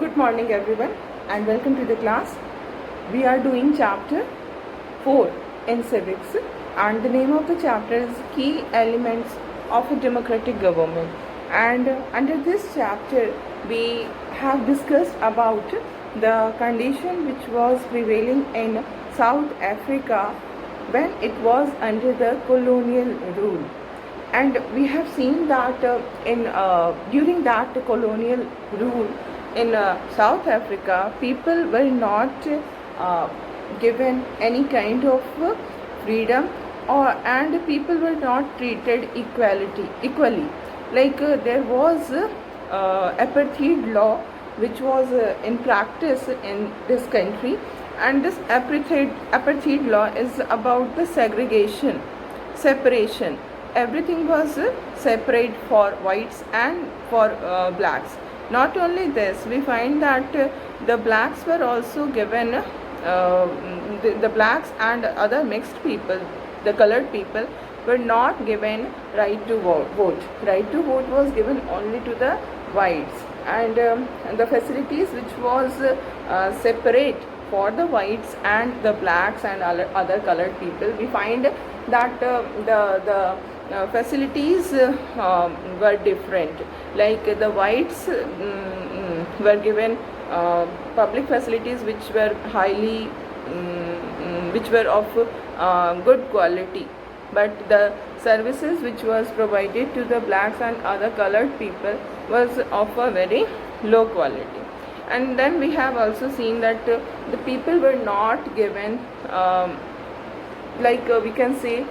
Good morning everyone and welcome to the class. We are doing chapter 4 in civics and the name of the chapter is Key Elements of a Democratic Government, and under this chapter we have discussed about the condition which was prevailing in South Africa when it was under the colonial rule. And we have seen that during that colonial rule in South Africa, people were not given any kind of freedom, and people were not treated equally. There was apartheid law which was in practice in this country, and this apartheid law is about the separation. Everything was separate for whites and for blacks. Not only this, we find that the blacks were also given, the blacks and other mixed people, the colored people, were not given right to vote. Right to vote was given only to the whites, and the facilities which was separate for the whites and the blacks and other colored people, we find that the facilities were different. Like the whites were given public facilities which were highly which were of good quality, but the services which was provided to the blacks and other colored people was of a very low quality. And then we have also seen that the people were not given we can say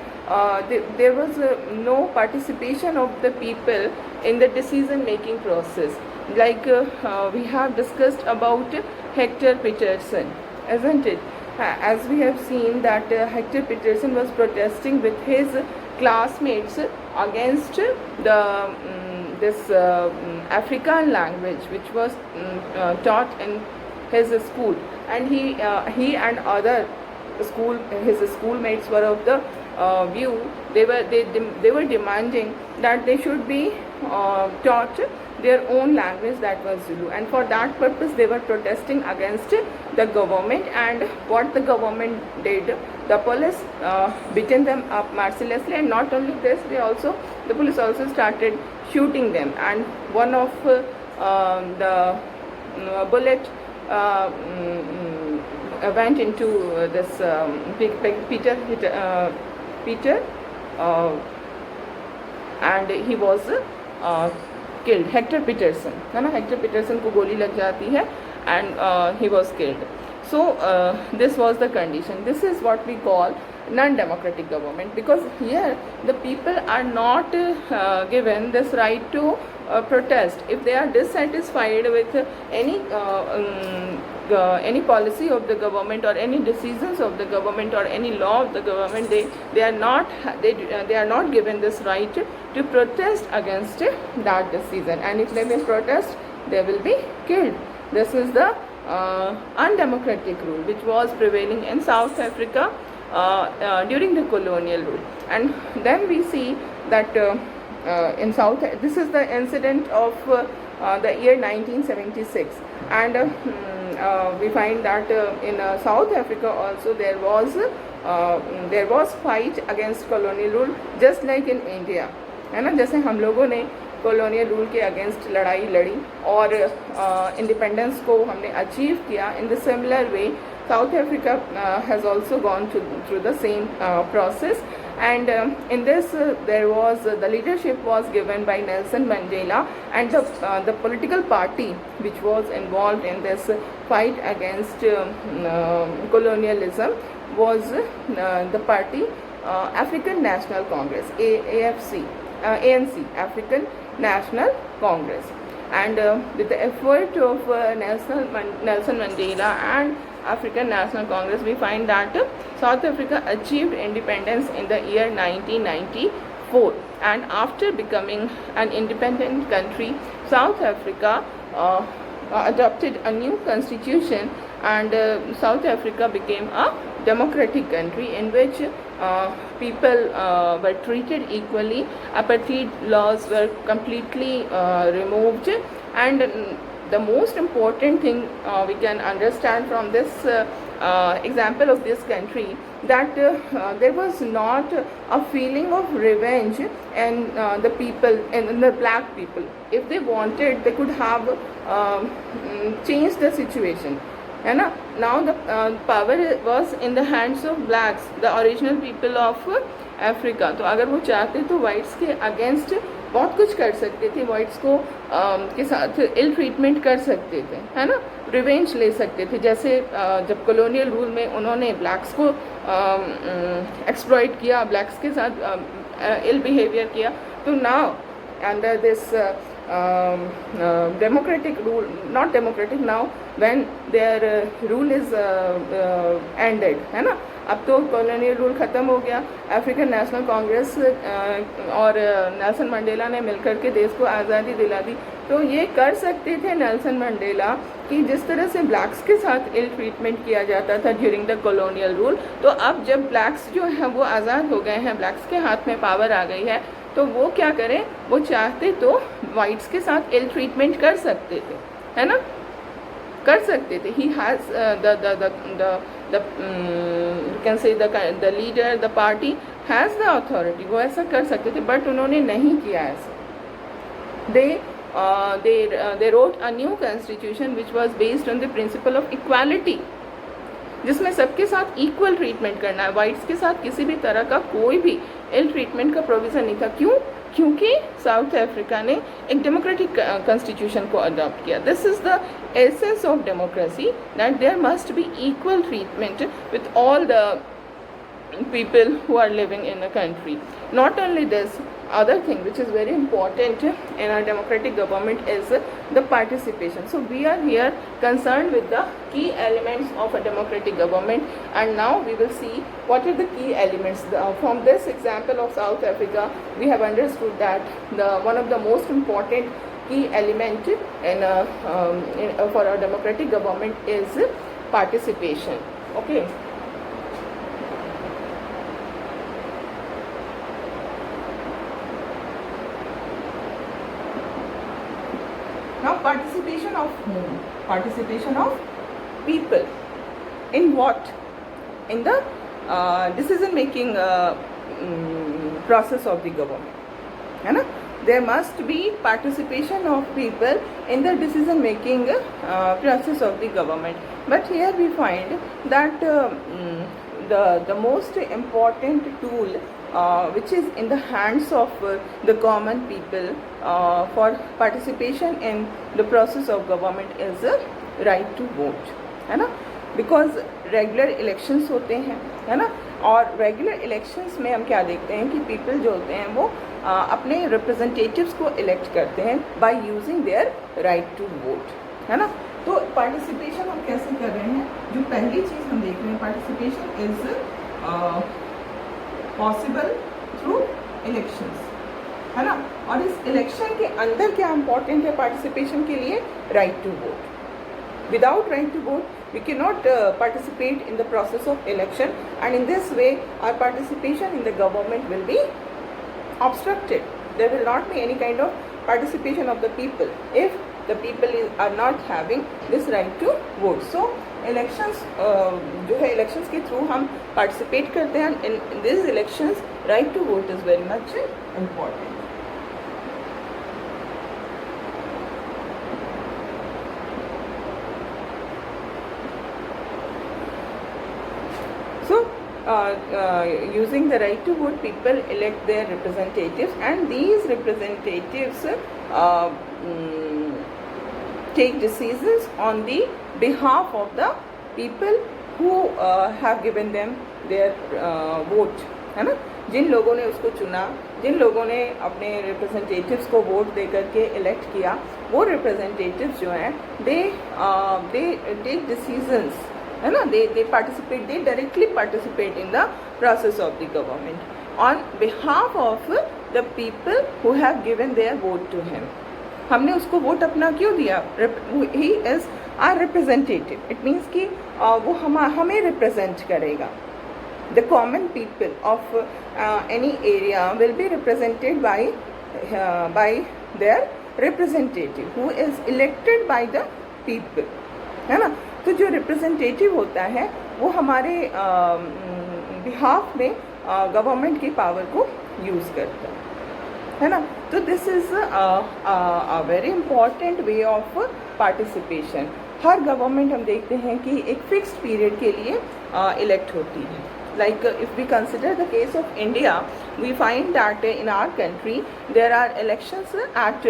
there was no participation of the people in the decision making process. We have discussed about Hector Peterson, isn't it? As we have seen that Hector Peterson was protesting with his classmates against the this African language which was taught in his school, and he and other his schoolmates were of the view, they were demanding that they should be taught their own language, that was Zulu, and for that purpose they were protesting against the government. And what the government did, the police beaten them up mercilessly, and not only this, the police also started shooting them, and one of the bullet went into this Peter and he was killed. Hector Peterson, है ना, Hector Peterson को गोली लग जाती है and he was killed. So this was the condition. This is what we call non-democratic government, because here the people are not given this right to protest if they are dissatisfied with any policy of the government or any decisions of the government or any law of the government. They are not given this right to protest against that decision, and if they will protest, they will be killed. This is the undemocratic rule which was prevailing in South Africa during the colonial rule. And then we see that in South, this is the incident of the year 1976, and we find that in South Africa also there was fight against colonial rule, just like in India, है ना. जैसे हम लोगों ने colonial rule के against लड़ाई लड़ी और इंडिपेंडेंस को हमने अचीव किया, in the similar way South Africa has also gone through the same process, and in this there was the leadership was given by Nelson Mandela, and the political party which was involved in this fight against colonialism was the party African National Congress, ANC, African National Congress. And with the effort of Nelson Mandela and African National Congress, we find that South Africa achieved independence in the year 1994, and after becoming an independent country, South Africa adopted a new constitution, and South Africa became a democratic country in which people were treated equally. Apartheid laws were completely removed, and the most important thing we can understand from this example of this country, that there was not a feeling of revenge and the people and the black people. If they wanted, they could have changed the situation. है ना. Now the power was in the hands of blacks, the original people of Africa. तो अगर वो चाहते तो whites के against बहुत कुछ कर सकते थे, वाइट्स को के साथ इल ट्रीटमेंट कर सकते थे, है ना, रिवेंज ले सकते थे. जैसे जब कॉलोनियल रूल में उन्होंने ब्लैक्स को एक्सप्लॉइट किया, ब्लैक्स के साथ इल बिहेवियर किया. तो now under this democratic rule, not democratic, now when their rule is ended, है ना. अब तो कॉलोनियल रूल ख़त्म हो गया. अफ्रीकन नेशनल कांग्रेस और नेल्सन मंडेला ने मिलकर के देश को आज़ादी दिला दी. तो ये कर सकते थे नेल्सन मंडेला कि जिस तरह से ब्लैक्स के साथ इल ट्रीटमेंट किया जाता था ड्यूरिंग द कॉलोनियल रूल, तो अब जब ब्लैक्स जो हैं वो आज़ाद हो गए हैं, ब्लैक्स के हाथ में पावर आ गई है, तो वो क्या करें, वो चाहते तो वाइट्स के साथ इल ट्रीटमेंट कर सकते थे, है ना, कर सकते थे. He has the can say the leader, the party has the authority, वो ऐसा कर सकते थे, बट उन्होंने नहीं किया ऐसा. they wrote a new constitution which was based on the principle of equality, जिसमें सबके साथ इक्वल ट्रीटमेंट करना है. वाइट्स के साथ किसी भी तरह का कोई भी इल ट्रीटमेंट का प्रोविज़न नहीं था. क्यों? क्योंकि साउथ अफ्रीका ने एक डेमोक्रेटिक कॉन्स्टिट्यूशन को अडॉप्ट किया. This is the essence of democracy, that there must be equal treatment with all the people who are living in a country. Not only this, other thing which is very important in our democratic government is the participation. So we are here concerned with the key elements of a democratic government, and now we will see what are the key elements. From this example of South Africa, we have understood that one of the most important key element for our democratic government is participation. Okay. Now participation of whom? Participation of people. In what? In the decision making process of the government. है ना? There must be participation of people in the decision making process of the government. But here we find that the most important tool which is in the hands of the common people for participation in the process of government is right to vote, है ना. Because regular elections होते हैं, है ना, और regular elections में हम क्या देखते हैं कि people जो होते हैं वो अपने representatives को elect करते हैं by using their right to vote, है ना. तो participation हम कैसे कर रहे हैं? जो पहली चीज़ हम देख रहे हैं, participation is possible through elections, है ना. और इस इलेक्शन के अंदर क्या इम्पोर्टेंट है पार्टिसिपेशन के लिए? Right to vote. Without right to vote we can not participate in the process of election, and in this way our participation in the government will be obstructed. There will not be any kind of participation of the people if the people are not having this right to vote. So elections जो है elections के through हम participate करते हैं. In these elections right to vote is very much important. So using the right to vote, people elect their representatives, and these representatives take decisions on the behalf of the people who have given them their vote, है ना. जिन लोगों ने उसको चुना, जिन लोगों ने अपने representatives को वोट दे करके इलेक्ट किया, वो रिप्रेजेंटेटिव्स जो हैं दे टेक डिसीजंस, है ना. They participate, they directly participate in the process of the government on behalf of the people who have given their vote to him. हमने उसको वोट अपना क्यों दिया? He is our representative. It means कि वो हमें रिप्रेजेंट करेगा. The common people of any area will be represented by their representative who is elected by the people, है ना। तो जो रिप्रेजेंटेटिव होता है वो हमारे बिहाफ में गवर्नमेंट की पावर को यूज़ करता है ना। तो this is a very important way of participation. Her government हम देखते हैं कि एक फिक्स्ड पीरियड के लिए इलेक्ट होती है। Like if we consider the case of India, we find that in our country there are elections at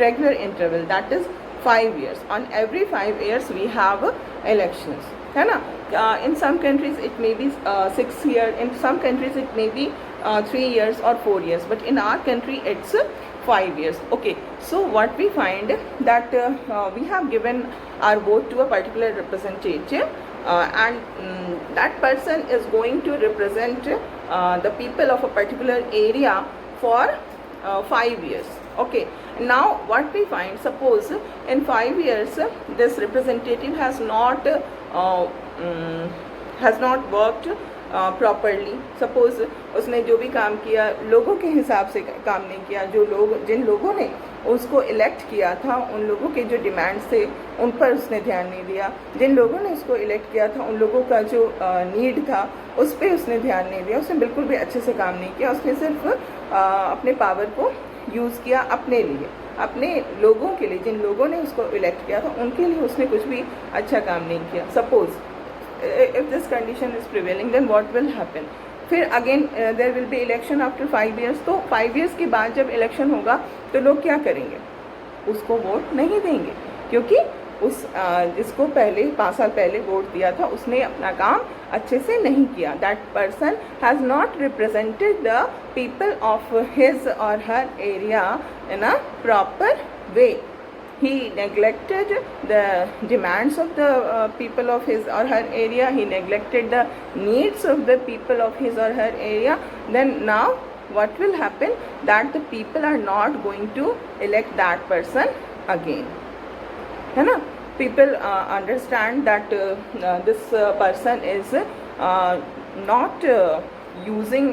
regular interval, that is 5 years. On every 5 years we have elections, है ना। In some countries it may be 6 years, in some countries it may be 3 years or 4 years, but in our country it's 5 years. Okay, so what we find that we have given our vote to a particular representative, and that person is going to represent the people of a particular area for 5 years. Okay, now what we find, suppose in 5 years this representative has not worked properly. Suppose उसने जो भी काम किया लोगों के हिसाब से काम नहीं किया, जिन लोगों ने उसको इलेक्ट किया था उन लोगों के जो डिमांड्स थे उन पर उसने ध्यान नहीं दिया, जिन लोगों ने उसको इलेक्ट किया था उन लोगों का जो नीड था उस पर उसने ध्यान नहीं दिया, उसने बिल्कुल भी अच्छे से काम नहीं किया, उसने सिर्फ अपने पावर को यूज़ किया अपने लिए, अपने लोगों के लिए, जिन लोगों ने उसको इलेक्ट किया था उनके लिए उसने कुछ भी अच्छा काम नहीं किया। Suppose if this condition is prevailing, then what will happen? फिर again there will be election after 5 years। तो 5 years के बाद जब इलेक्शन होगा तो लोग क्या करेंगे? उसको वोट नहीं देंगे, क्योंकि उस जिसको पहले 5 साल पहले वोट दिया था उसने अपना काम अच्छे से नहीं किया। That person has not represented the people of his और her area in a proper way. He neglected the demands of the people of his or her area. He neglected the needs of the people of his or her area. Then now what will happen? That the people are not going to elect that person again. है ना? People understand that this person is not using.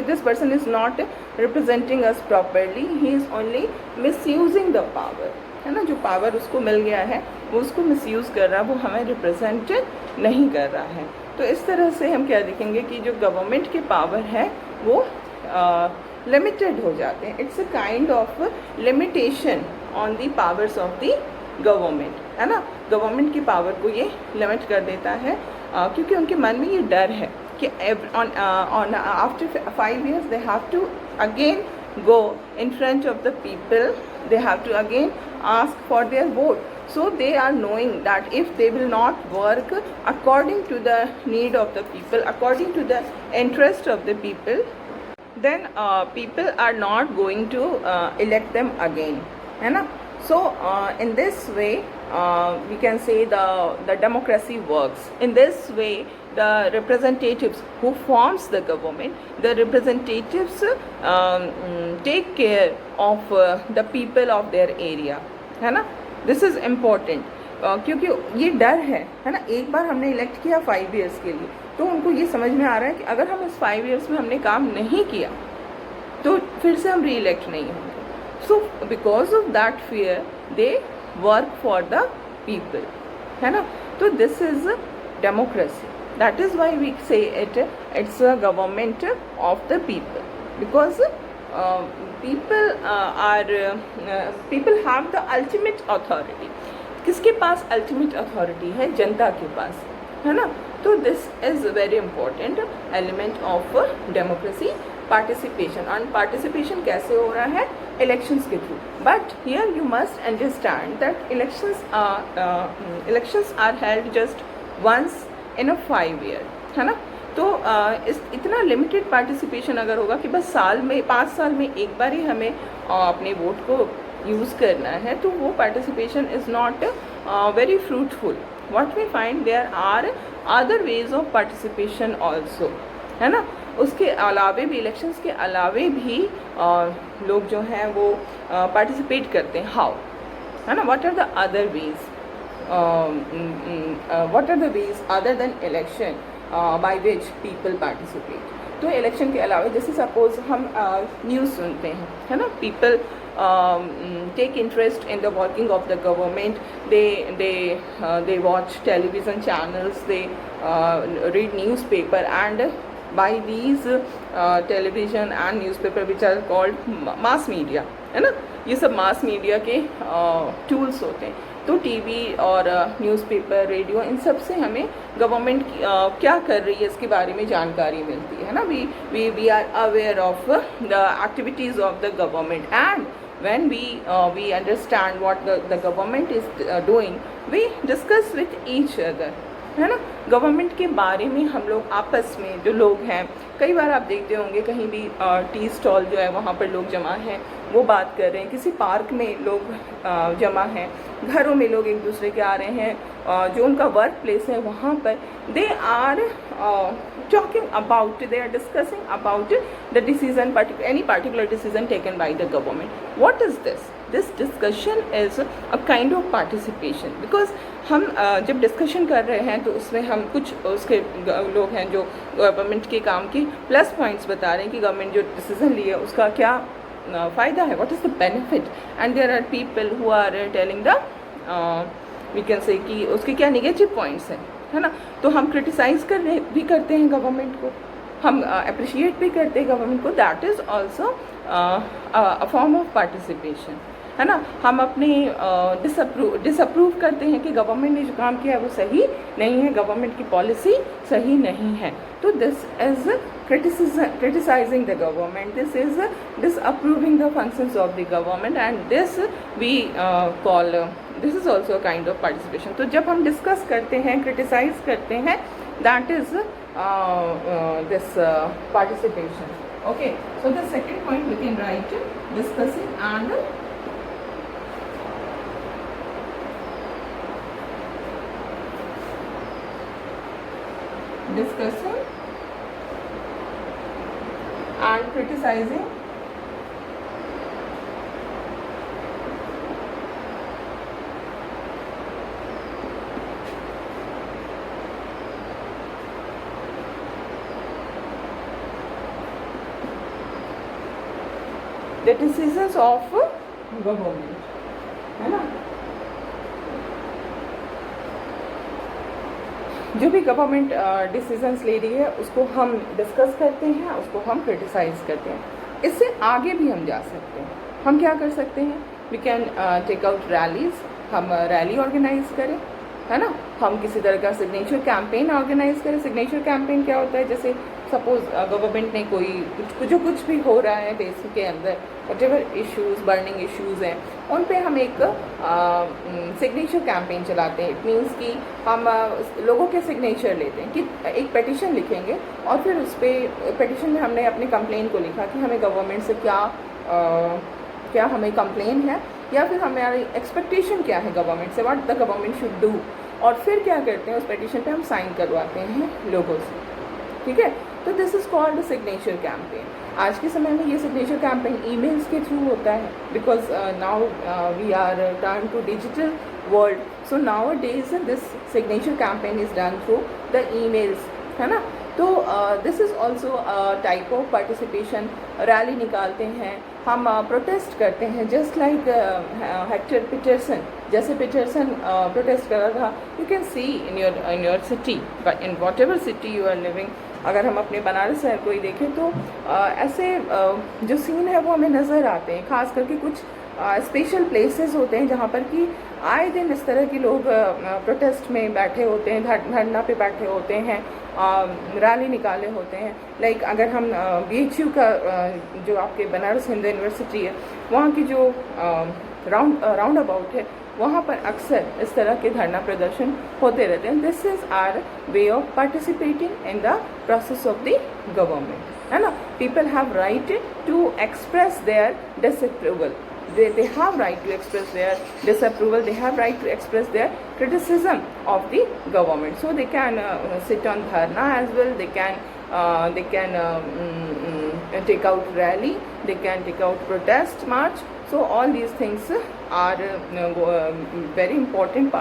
This person is not representing us properly. He is only misusing the power, है ना। जो power उसको मिल गया है वो उसको मिसयूज़ कर रहा है, वो हमें रिप्रेजेंट नहीं कर रहा है। तो इस तरह से हम क्या देखेंगे कि जो गवर्नमेंट के पावर है वो लिमिटेड हो जाते हैं। It's a kind of limitation on the powers of the government, है ना। गवर्नमेंट की पावर को ये लिमिट कर देता है क्योंकि उनके मन में ये डर है कि after 5 years they have to again go in front of the people, they have to again ask for their vote. So they are knowing that if they will not work according to the need of the people, according to the interest of the people, then people are not going to elect them again, है ना। So in this way we can say the democracy works. In this way the representatives who forms the government, the representatives take care of the people of their area, है ना। This is important क्योंकि ये डर है ना। एक बार हमने elect किया 5 years के लिए, तो उनको ये समझ में आ रहा है कि अगर हम इस 5 years में हमने काम नहीं किया तो फिर से हम री इलेक्ट नहीं होंगे। So because of that fear they work for the people, है ना। तो this is democracy. That is why we say it's a government of the people, because people have the ultimate authority. किसके पास ultimate authority है? जनता के पास, है ना। तो this is a very important element of democracy, participation. And participation कैसे हो रहा है? Elections के through. But here you must understand that elections are held just once in a 5 year, है ना। तो इतना लिमिटेड पार्टिसिपेशन अगर होगा कि बस 5 साल में एक बार ही हमें अपने वोट को यूज़ करना है, तो वो participation is not very fruitful. What we find there are other ways of participation also, है ना। उसके अलावे भी, इलेक्शंस के अलावे भी लोग जो हैं वो पार्टिसिपेट करते हैं। हाउ, है ना। What are the other ways? what are the ways other than election by which people participate? तो इलेक्शन के अलावा जैसे सपोज हम न्यूज़ सुनते हैं, है ना। People take interest in the working of the government. They watch television channels, they read newspaper, and by these television and newspaper which are called mass media, है ना, ये सब मास मीडिया के टूल्स होते हैं. तो टीवी और newspaper, radio, इन सब से हमें गवर्नमेंट क्या कर रही है इसके बारे में जानकारी मिलती है ना. We are aware of the activities of the government, and when we understand what the government is doing, we discuss with each other, है ना. गवर्नमेंट के बारे में हम लोग आपस में जो लोग हैं, कई बार आप देखते होंगे कहीं भी टी स्टॉल जो है वहाँ पर लोग जमा हैं, वो बात कर रहे हैं, किसी पार्क में लोग जमा हैं, घरों में लोग एक दूसरे के आ रहे हैं, जो उनका वर्क प्लेस है वहाँ पर they are talking about, they are discussing about the decision, any particular decision taken by the government. What is this? This discussion is a kind of participation, because हम जब डिस्कशन कर रहे हैं तो उसमें हम कुछ उसके लोग हैं जो गवर्नमेंट के काम की प्लस पॉइंट्स बता रहे हैं कि गवर्नमेंट जो डिसीजन ली है उसका क्या फ़ायदा है, what is the benefit, and there are people who are telling the we can say कि उसके क्या नेगेटिव पॉइंट्स हैं, है ना. तो हम क्रिटिसाइज़ भी करते हैं गवर्नमेंट को, हम अप्रिशिएट भी करते हैं गवर्नमेंट को. That is also a form of participation, है ना. हम अपने डिसअप्रूव करते हैं कि गवर्नमेंट ने जो काम किया है वो सही नहीं है, गवर्नमेंट की पॉलिसी सही नहीं है. तो this is criticizing the government, this is disapproving the functions of the government, and this we call this is also a kind of participation. तो जब हम डिस्कस करते हैं, क्रिटिसाइज करते हैं, that is this participation. Okay, so the second point we can write discussing and criticizing the decisions of government, है ना. जो भी गवर्नमेंट डिसीजंस ले रही है उसको हम डिस्कस करते हैं, उसको हम क्रिटिसाइज़ करते हैं. इससे आगे भी हम जा सकते हैं. हम क्या कर सकते हैं, we can take out rallies, हम रैली ऑर्गेनाइज करें, है ना. हम किसी तरह का सिग्नेचर कैंपेन ऑर्गेनाइज करें. सिग्नेचर कैंपेन क्या होता है, जैसे सपोज गवर्नमेंट ने कोई कुछ भी हो रहा है देश के अंदर, व्हाटएवर इश्यूज़, बर्निंग इश्यूज़ हैं, उन पे हम एक सिग्नेचर कैंपेन चलाते हैं. इट मीन्स कि हम लोगों के सिग्नेचर लेते हैं कि एक पेटिशन लिखेंगे, और फिर उस पर पेटिशन में हमने अपने कंप्लेन को लिखा कि हमें गवर्नमेंट से क्या हमें कंप्लेन है, या फिर हमारी एक्सपेक्टेशन क्या है गवर्नमेंट से, what the government should do. और फिर क्या करते हैं, उस पेटिशन पे हम साइन करवाते हैं लोगों से. ठीक है, तो this is called signature campaign. आज के समय में ये सिग्नेचर कैंपेन ईमेल्स के थ्रू होता है, because now we are turn to digital world. So nowadays this signature campaign is done through the emails, है ना. तो this is also type of participation. Rally निकालते हैं, हम प्रोटेस्ट करते हैं, जस्ट लाइक हेक्टर पीटरसन, जैसे Peterson protest कर रहा था. You can see in your city, but in whatever city you are living. अगर हम अपने बनारस शहर को ही देखें तो ऐसे जो सीन है वो हमें नज़र आते हैं. ख़ास करके कुछ स्पेशल प्लेसेस होते हैं जहाँ पर कि आए दिन इस तरह के लोग प्रोटेस्ट में बैठे होते हैं, धरना पे बैठे होते हैं, रैली निकाले होते हैं. लाइक अगर हम BHU का जो आपके बनारस हिंदू यूनिवर्सिटी है, वहाँ की जो राउंड अबाउट है, वहाँ पर अक्सर इस तरह के धरना प्रदर्शन होते रहते हैं. This is our way of participating in the process of the government, है ना. People have right to express their disapproval. They have right to express their disapproval. They have right to express their criticism of the government. So they can sit on dharna as well. They can take out rally. They can take out protest march. So all these things are very important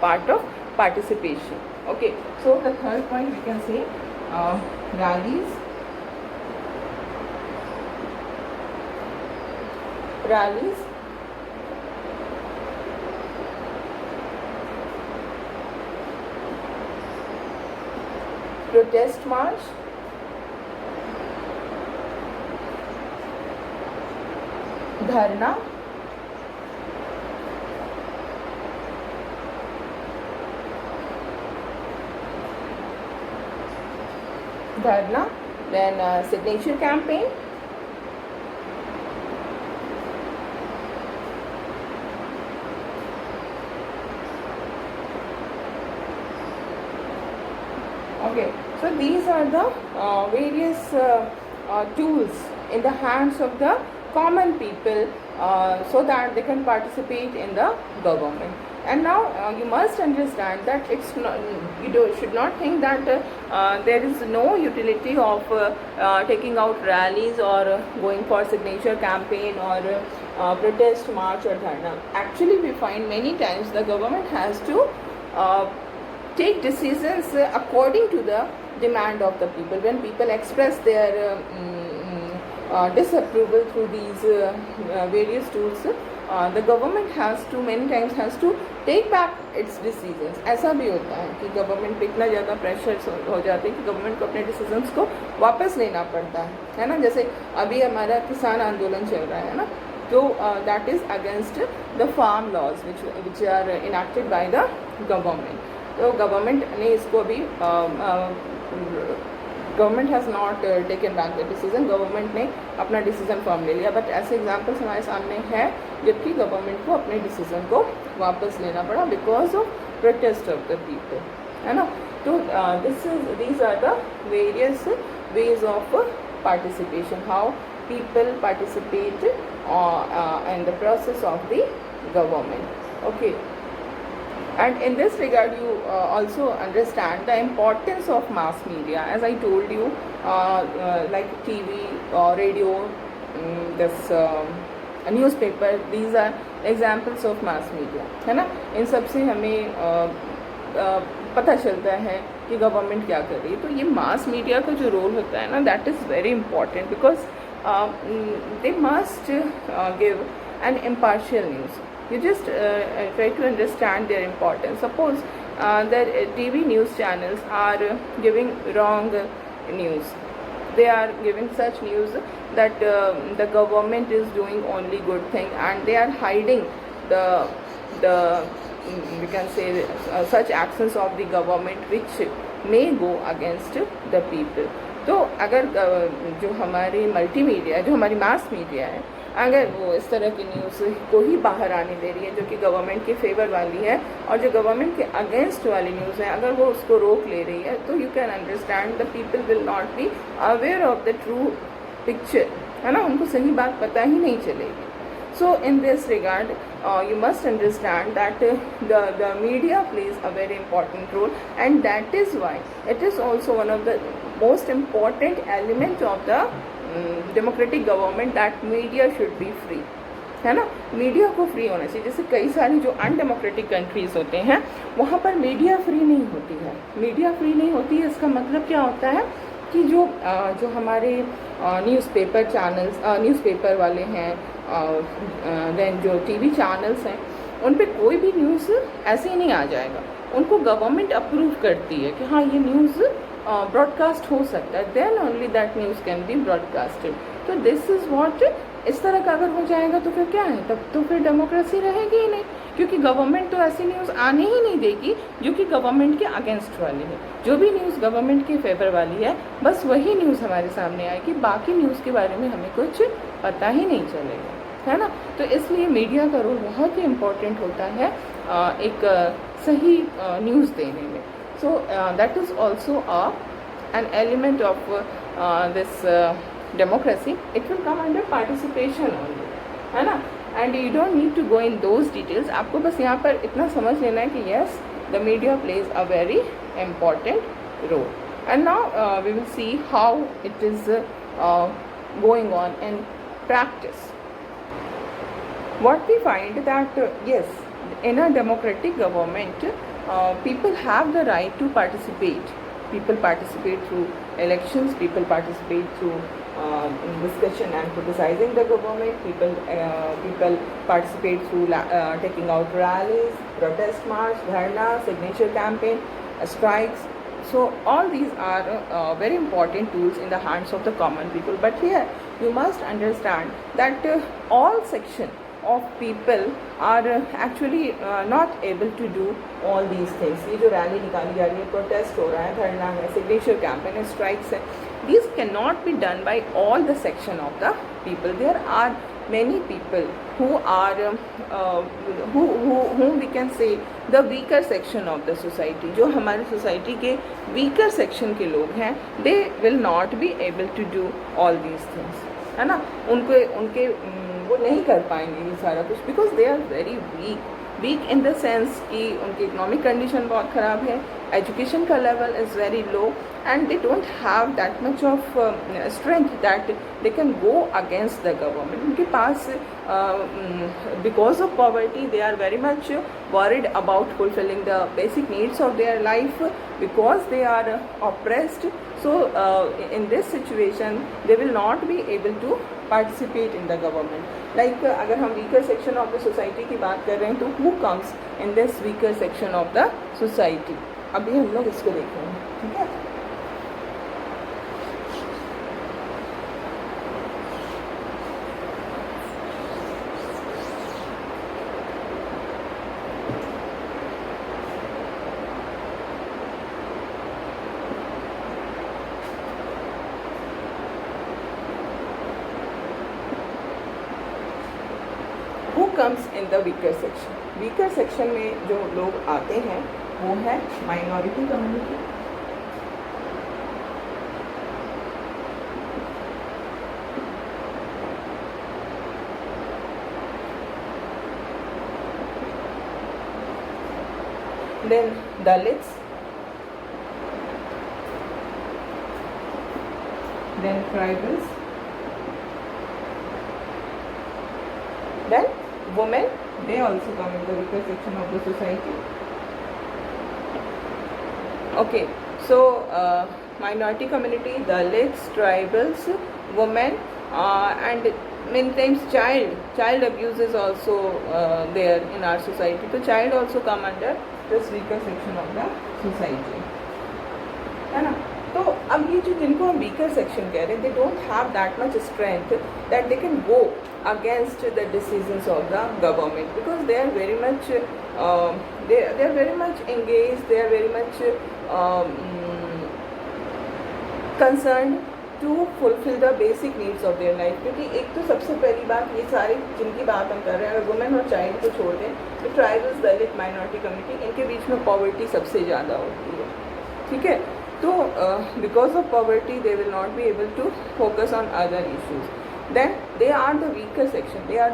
part of participation. Okay. So the third point we can say rallies. rallies, protest march, dharna, then signature campaign, okay. So these are the various tools in the hands of the common people so that they can participate in the government. And now you must understand that it's not, should not think that there is no utility of taking out rallies or going for signature campaign or protest march or dharna. Actually, we find many times the government has to take decisions according to the demand of the people. When people express their disapproval through these various tools, the government has to many times has to take back its decisions. ऐसा भी होता है कि government पे इतना ज़्यादा pressure हो जाते हैं कि गवर्नमेंट को अपने डिसीजंस को वापस लेना पड़ता है ना. जैसे अभी हमारा किसान आंदोलन चल रहा है ना, तो that is against the farm laws which are enacted by the government. तो गवर्नमेंट ने इसको अभी government has not taken back the decision. Government ने अपना डिसीजन फॉर्म ले लिया, बट ऐसे एग्जांपल्स हमारे सामने है जबकि गवर्नमेंट को अपने डिसीजन को वापस लेना पड़ा because of protest of the people, है ना. तो these are the various ways of participation, how people participate in the process of the government. Okay. And in this regard, you also understand the importance of mass media. As I told you, like TV or radio, this newspaper, these are examples of mass media, है ना. इन सब से हमें पता चलता है कि government क्या कर रही है. तो ये मास मीडिया का जो रोल होता है ना, that is very important because they must give an impartial news. You just try to understand their importance. Suppose that TV news channels are giving wrong news. They are giving such news that the government is doing only good thing, and they are hiding the we can say such actions of the government which may go against the people. तो अगर जो हमारी multimedia, जो हमारी mass media है, अगर वो इस तरह की न्यूज़ को ही बाहर आने दे रही है जो कि गवर्नमेंट के फेवर वाली है, और जो गवर्नमेंट के अगेंस्ट वाली न्यूज़ है अगर वो उसको रोक ले रही है, तो you can understand the people will not be aware of the true picture, है ना. उनको सही बात पता ही नहीं चलेगी. So in this regard, you must understand that the media plays a very important role, and that is why it is also one of the most important element of the democratic government, that media should be free, है ना. Media को free होना चाहिए. जैसे कई सारी जो undemocratic countries होते हैं वहाँ पर मीडिया फ्री नहीं होती है. मीडिया फ्री नहीं होती है, इसका मतलब क्या होता है कि जो हमारे न्यूज़पेपर चैनल्स, न्यूज़पेपर वाले हैं, देन जो टीवी चैनल्स हैं, उन पे कोई भी न्यूज़ ऐसे ही नहीं आ जाएगा. उनको गवर्नमेंट अप्रूव करती है कि हाँ ये न्यूज़ ब्रॉडकास्ट हो सकता है, then only that news can be broadcasted. तो दिस इज़ व्हाट, इस तरह का अगर हो जाएगा तो फिर क्या है, तब तो फिर डेमोक्रेसी रहेगी ही नहीं, क्योंकि गवर्नमेंट तो ऐसी न्यूज़ आने ही नहीं देगी जो कि गवर्नमेंट के अगेंस्ट वाली है. जो भी न्यूज़ गवर्नमेंट के फेवर वाली है बस वही न्यूज़ हमारे सामने आएगी, बाकी न्यूज़ के बारे में हमें कुछ पता ही नहीं चलेगा, है ना. तो इसलिए मीडिया का रोल बहुत ही इम्पोर्टेंट होता है एक सही न्यूज़ देने में. So that is also an element of this democracy. It will come under participation only, है ना. And you don't need to go in those details. आपको बस यहाँ पर इतना समझ लेना है कि yes, the media plays a very important role. And now we will see how it is going on in practice. What we find that yes, in a democratic government, people have the right to participate. People participate through elections, people participate through discussion and criticizing the government. People participate through taking out rallies, protest march, dharna, signature campaign, strikes. So all these are very important tools in the hands of the common people. But here you must understand that all section of people are actually not able to do all these things. ये जो rally निकाली जा रही है, protest हो रहा है, धरना है, सिग्नेचर कैंपेन है, स्ट्राइक्स है, these cannot be done by all the section of the people. There are many people who are whom we can say the weaker section of the society. जो हमारे society के weaker section के लोग हैं, they will not be able to do all these things, है ना. उनके वो नहीं कर पाएंगे ये सारा कुछ, because they are very weak in the sense कि उनकी इकोनॉमिक कंडीशन बहुत ख़राब है, एजुकेशन का level is very low, and they don't have that much of strength that they can go against the government. उनके पास because of poverty they are very much worried about fulfilling the basic needs of their life, because they are oppressed. So in this situation they will not be able to participate in the government. Like अगर हम weaker section of the society की बात कर रहे हैं, तो who comes in this weaker section of the society? अभी हम लोग इसको देख रहे हैं, ठीक है. Who comes in the weaker section? Weaker section में जो लोग आते हैं वो है minority community, then Dalits, then tribals, then women. They also come in the weaker section of the society. Okay, so minority community, Dalits, tribals, women, and many times child abuse is also there in our society. So child also come under this weaker section of the society, है ना. तो अब ये जो जिनको हम weaker section कह रहे हैं, they don't have that much strength that they can go against the decisions of the government, because they are very much they are very much engaged, they are very much concerned to fulfill the basic needs of their life. क्योंकि एक तो सबसे पहली बात, ये सारे जिनकी बात हम कर रहे हैं, अगर वुमेन और चाइल्ड को छोड़ दें तो ट्राइबल्स, दलित, माइनॉरिटी कम्युनिटी, इनके बीच में पॉवर्टी सबसे ज़्यादा होती है, ठीक है. तो because of poverty they will not be able to focus on other issues. Then they are the weaker section. They are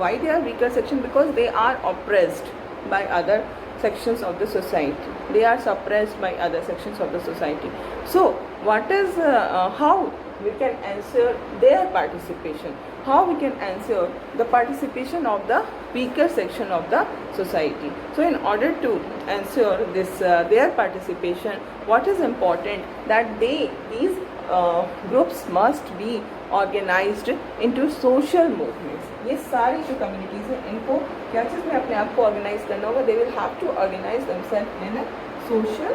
why they are weaker section? Because they are oppressed by other sections of the society. They are suppressed by other sections of the society. So what is how we can ensure their participation? How we can ensure the participation of the weaker section of the society? So in order to ensure this their participation, what is important that these groups must be organized into social movements. ये सारी जो communities हैं, इनको क्या चीज़ में अपने आप को organize करना होगा. They will have to organize themselves in a social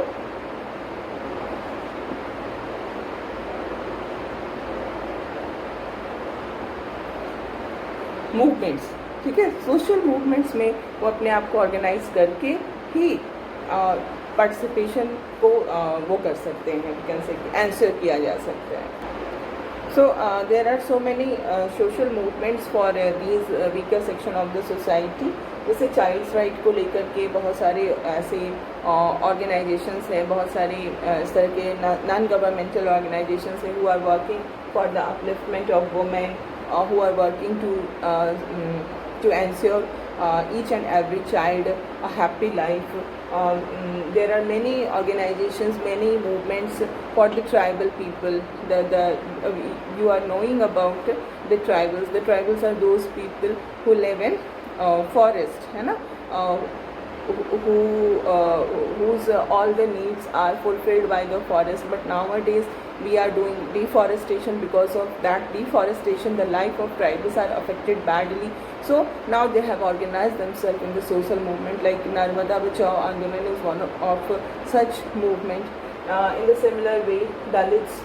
movements, ठीक है. सोशल मूवमेंट्स में वो अपने आप को ऑर्गेनाइज करके ही पार्टिसिपेशन को वो कर सकते हैं, कैसे आंसर किया जा सकता है. So there are so many social movements for these weaker section of the society. जैसे चाइल्ड्स राइट को लेकर के बहुत सारे ऐसे ऑर्गेनाइजेशंस हैं, बहुत सारे इस तरह के नॉन गवर्नमेंटल ऑर्गेनाइजेशंस हैं who are working for the upliftment of women, who are working to ensure each and every child a happy life. There are many organizations, many movements for the tribal people. You are knowing about the tribals. The tribals are those people who live in forest, है ना, whose all the needs are fulfilled by the forest. But nowadays we are doing deforestation. Because of that deforestation, the life of tribals are affected badly. So now they have organized themselves in the social movement, like Narmada Bachao Andolan is one of such movement. In the similar way, Dalits,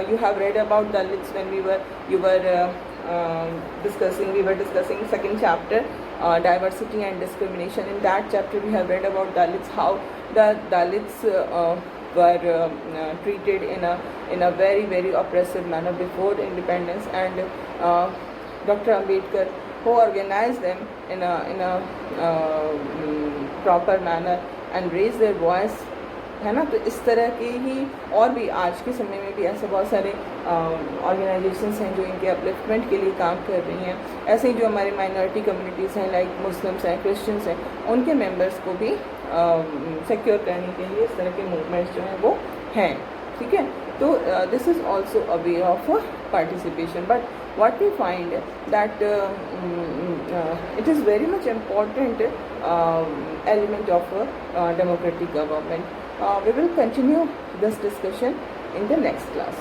you have read about Dalits when we were discussing second chapter, diversity and discrimination. In that chapter we have read about Dalits, how the Dalits were treated in a very, very oppressive manner before independence, and Dr. Ambedkar, who organized them in a proper manner and raised their voice, है ना. तो इस तरह के ही और भी आज के समय में भी ऐसे बहुत सारे ऑर्गेनाइजेशंस हैं जो इनके अपलिफ्टमेंट के लिए काम कर रही हैं. ऐसे ही जो हमारे माइनॉरिटी कम्युनिटीज़ हैं, लाइक मुस्लिम्स हैं, क्रिश्चियंस हैं, उनके मेंबर्स को भी सिक्योर करने के लिए इस तरह के मूवमेंट्स जो हैं वो हैं. ठीक है. तो this is also a way of participation. But what we find that it is very much important element of democratic government. We will continue this discussion in the next class.